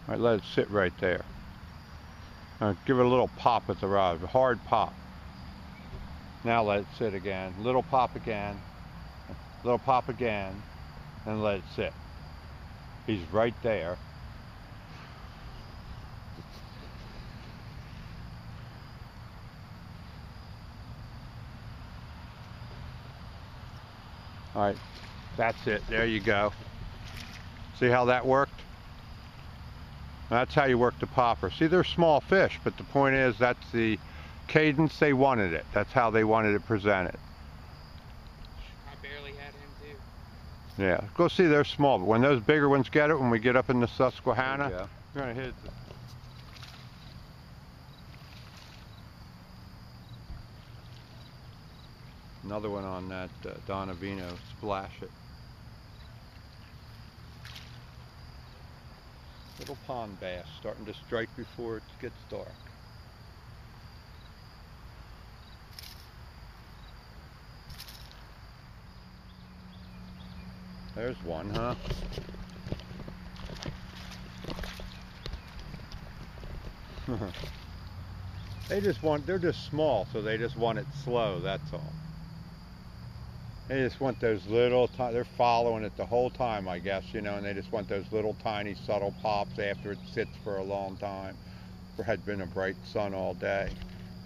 All right, let it sit right there. Give it a little pop with the rod, a hard pop. Now let it sit again. Little pop again. Little pop again. And let it sit. He's right there. All right, that's it. There you go. See how that worked? That's how you work the popper. See, they're small fish, but the point is that's the cadence they wanted it. That's how they wanted it presented. I barely had him too. Yeah, go see, they're small, but when those bigger ones get it, when we get up in the Susquehanna, we're gonna hit it. Another one on that Donavino, splash it. Little pond bass starting to strike before it gets dark. There's one, huh? They're just small, so they just want it slow, that's all. They just want those little, they're following it the whole time, I guess, you know, and they just want those little tiny subtle pops after it sits for a long time. There had been a bright sun all day,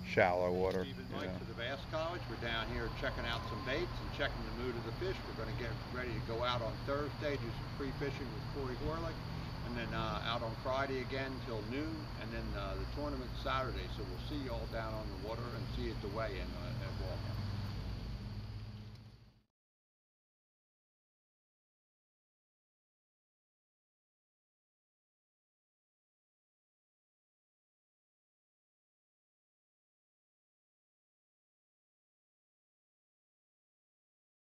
shallow water. Steve and Mike for the Bass College. We're down here checking out some baits and checking the mood of the fish. We're going to get ready to go out on Thursday, do some free fishing with Corey Horlick, and then out on Friday again till noon, and then the tournament Saturday. So we'll see you all down on the water and see you at the weigh-in at Walmart.